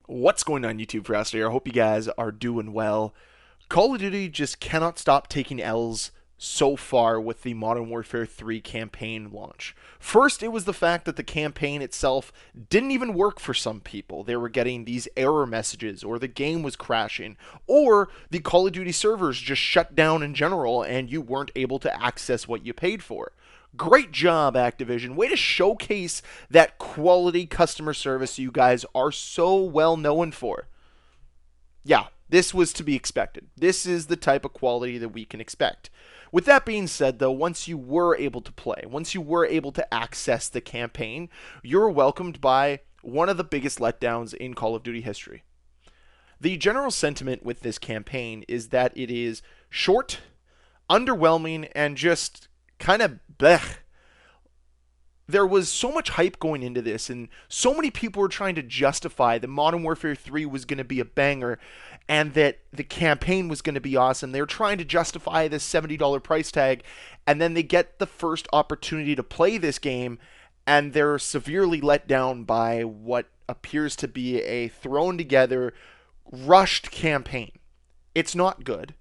What's going on, YouTube? Ferocity here. I hope you guys are doing well. Call of Duty just cannot stop taking L's so far with the Modern Warfare 3 campaign launch. First, it was the fact that the campaign itself didn't even work for some people. They were getting these error messages, or the game was crashing, or the Call of Duty servers just shut down in general and you weren't able to access what you paid for. Great job, Activision. Way to showcase that quality customer service you guys are so well known for. Yeah, this was to be expected. This is the type of quality that we can expect. With that being said, though, once you were able to play, once you were able to access the campaign, you're welcomed by one of the biggest letdowns in Call of Duty history. The general sentiment with this campaign is that it is short, underwhelming, and just kind of blech. There was so much hype going into this, and so many people were trying to justify that Modern Warfare 3 was going to be a banger and that the campaign was going to be awesome. They were trying to justify this $70 price tag, and then they get the first opportunity to play this game, and they're severely let down by what appears to be a thrown together, rushed campaign. It's not good,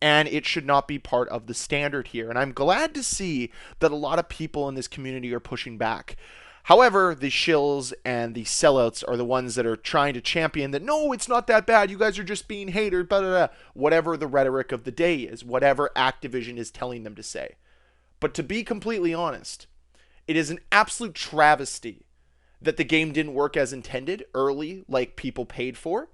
and it should not be part of the standard here. And I'm glad to see that a lot of people in this community are pushing back. However, the shills and the sellouts are the ones that are trying to champion that, no, it's not that bad. You guys are just being haters, blah, blah, blah. Whatever the rhetoric of the day is, whatever Activision is telling them to say. But to be completely honest, it is an absolute travesty that the game didn't work as intended early, like people paid for.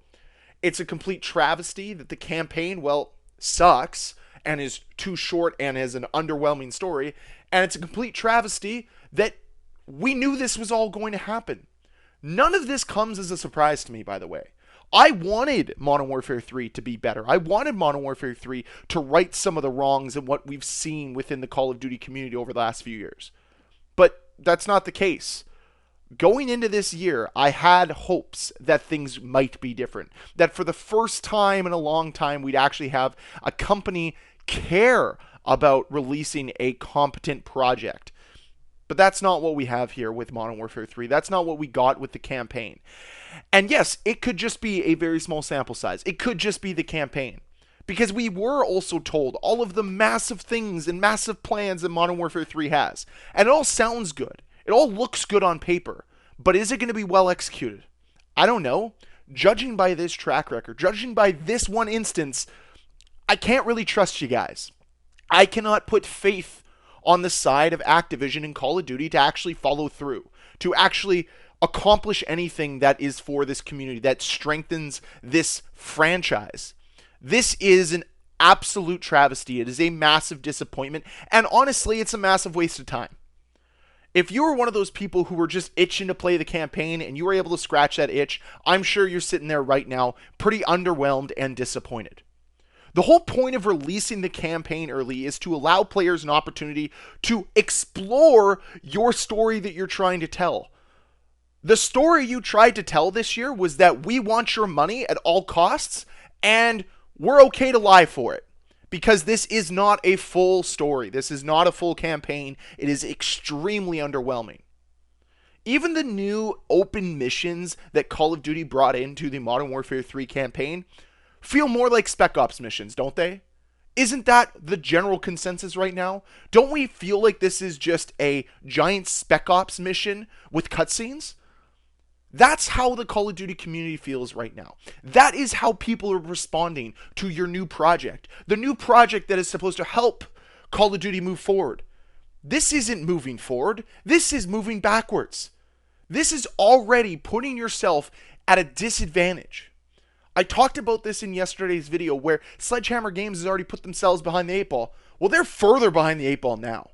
It's a complete travesty that the campaign, well, sucks and is too short and is an underwhelming story. And it's a complete travesty that we knew this was all going to happen. None of this comes as a surprise to me, by the way. I wanted Modern Warfare 3 to be better. I wanted Modern Warfare 3 to right some of the wrongs in what we've seen within the Call of Duty community over the last few years. But that's not the case. Going into this year, I had hopes that things might be different. That for the first time in a long time, we'd actually have a company care about releasing a competent project. But that's not what we have here with Modern Warfare 3. That's not what we got with the campaign. And yes, it could just be a very small sample size. It could just be the campaign. Because we were also told all of the massive things and massive plans that Modern Warfare 3 has. And it all sounds good. It all looks good on paper, but is it going to be well executed? I don't know. Judging by this track record, judging by this one instance, I can't really trust you guys. I cannot put faith on the side of Activision and Call of Duty to actually follow through, to actually accomplish anything that is for this community, that strengthens this franchise. This is an absolute travesty. It is a massive disappointment, and honestly, it's a massive waste of time. If you were one of those people who were just itching to play the campaign and you were able to scratch that itch, I'm sure you're sitting there right now pretty underwhelmed and disappointed. The whole point of releasing the campaign early is to allow players an opportunity to explore your story that you're trying to tell. The story you tried to tell this year was that we want your money at all costs and we're okay to lie for it. Because this is not a full story. This is not a full campaign. It is extremely underwhelming. Even the new open missions that Call of Duty brought into the Modern Warfare 3 campaign feel more like Spec Ops missions, don't they? Isn't that the general consensus right now? Don't we feel like this is just a giant Spec Ops mission with cutscenes? That's how the Call of Duty community feels right now. That is how people are responding to your new project. The new project that is supposed to help Call of Duty move forward. This isn't moving forward. This is moving backwards. This is already putting yourself at a disadvantage. I talked about this in yesterday's video where Sledgehammer Games has already put themselves behind the eight ball. Well, they're further behind the eight ball now.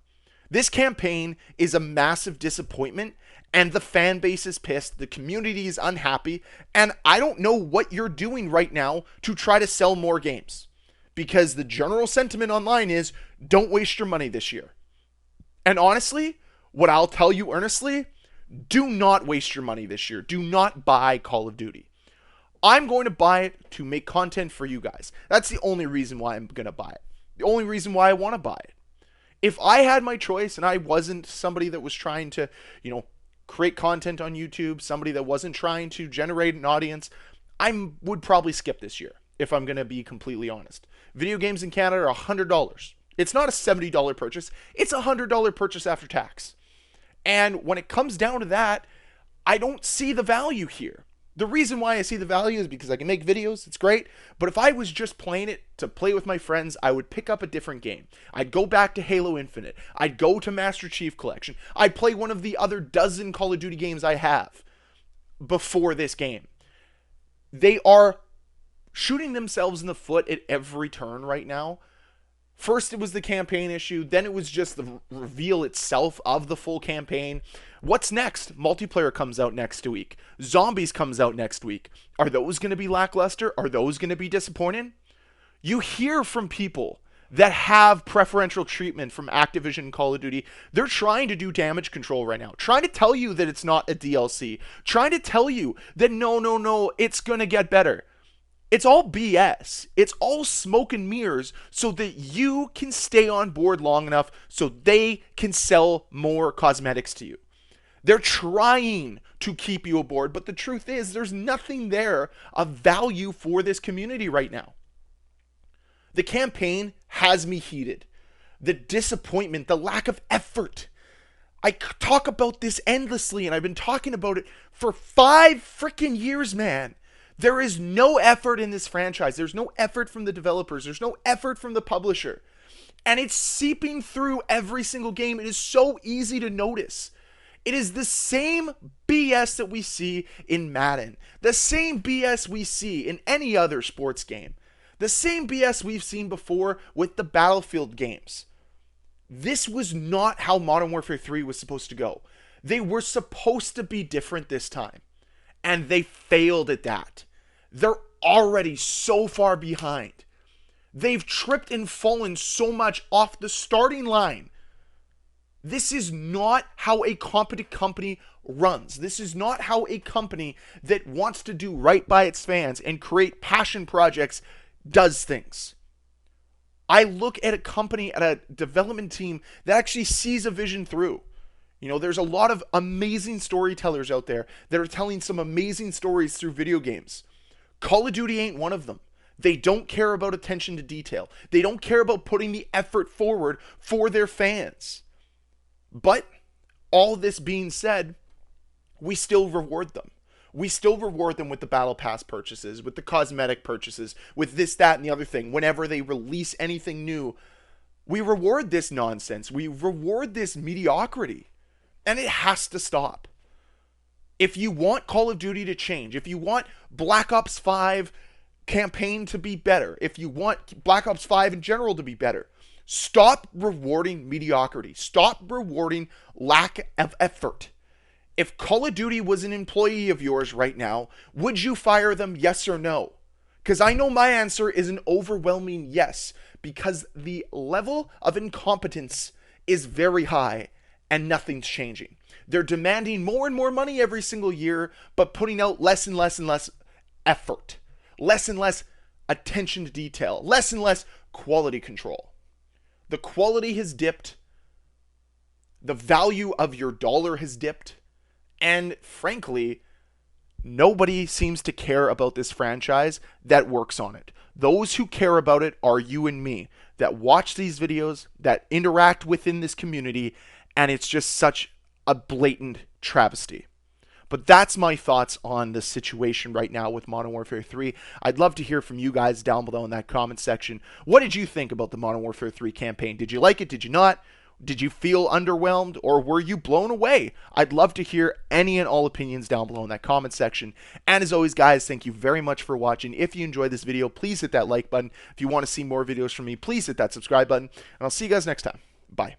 This campaign is a massive disappointment, and the fan base is pissed, the community is unhappy, and I don't know what you're doing right now to try to sell more games. Because the general sentiment online is, don't waste your money this year. And honestly, what I'll tell you earnestly, do not waste your money this year. Do not buy Call of Duty. I'm going to buy it to make content for you guys. That's the only reason why I'm going to buy it. The only reason why I want to buy it. If I had my choice and I wasn't somebody that was trying to, create content on YouTube, somebody that wasn't trying to generate an audience, I would probably skip this year, if I'm going to be completely honest. Video games in Canada are $100. It's not a $70 purchase, it's a $100 purchase after tax. And when it comes down to that, I don't see the value here. The reason why I see the value is because I can make videos, it's great, but if I was just playing it to play with my friends, I would pick up a different game. I'd go back to Halo Infinite, I'd go to Master Chief Collection, I'd play one of the other dozen Call of Duty games I have before this game. They are shooting themselves in the foot at every turn right now. First, it was the campaign issue. Then it was just the reveal itself of the full campaign. What's next? Multiplayer comes out next week. Zombies comes out next week. Are those going to be lackluster? Are those going to be disappointing? You hear from people that have preferential treatment from Activision and Call of Duty. They're trying to do damage control right now. Trying to tell you that it's not a DLC. Trying to tell you that no, it's going to get better. It's all BS. It's all smoke and mirrors so that you can stay on board long enough so they can sell more cosmetics to you. They're trying to keep you aboard, but the truth is there's nothing there of value for this community right now. The campaign has me heated. The disappointment, the lack of effort. I talk about this endlessly, and I've been talking about it for 5 freaking years, man. There is no effort in this franchise. There's no effort from the developers. There's no effort from the publisher. And it's seeping through every single game. It is so easy to notice. It is the same BS that we see in Madden. The same BS we see in any other sports game. The same BS we've seen before with the Battlefield games. This was not how Modern Warfare 3 was supposed to go. They were supposed to be different this time. And they failed at that. They're already so far behind. They've tripped and fallen so much off the starting line. This is not how a competent company runs. This is not how a company that wants to do right by its fans and create passion projects does things. I look at a company, at a development team that actually sees a vision through. You know, there's a lot of amazing storytellers out there that are telling some amazing stories through video games. Call of Duty ain't one of them. They don't care about attention to detail. They don't care about putting the effort forward for their fans. But all this being said, we still reward them. We still reward them with the Battle Pass purchases, with the cosmetic purchases, with this, that, and the other thing. Whenever they release anything new, we reward this nonsense. We reward this mediocrity. And it has to stop. If you want Call of Duty to change, if you want Black Ops 5 campaign to be better, if you want Black Ops 5 in general to be better, stop rewarding mediocrity. Stop rewarding lack of effort. If Call of Duty was an employee of yours right now, would you fire them, yes or no? Because I know my answer is an overwhelming yes, because the level of incompetence is very high and nothing's changing. They're demanding more and more money every single year, but putting out less and less and less effort, less and less attention to detail, less and less quality control. The quality has dipped. The value of your dollar has dipped. And frankly, nobody seems to care about this franchise that works on it. Those who care about it are you and me that watch these videos, that interact within this community, and it's just such a blatant travesty. But that's my thoughts on the situation right now with Modern Warfare 3. I'd love to hear from you guys down below in that comment section. What did you think about the Modern Warfare 3 campaign? Did you like it? Did you not? Did you feel underwhelmed, or were you blown away? I'd love to hear any and all opinions down below in that comment section. And as always, guys, thank you very much for watching. If you enjoyed this video, please hit that like button. If you want to see more videos from me, please hit that subscribe button. And I'll see you guys next time. Bye.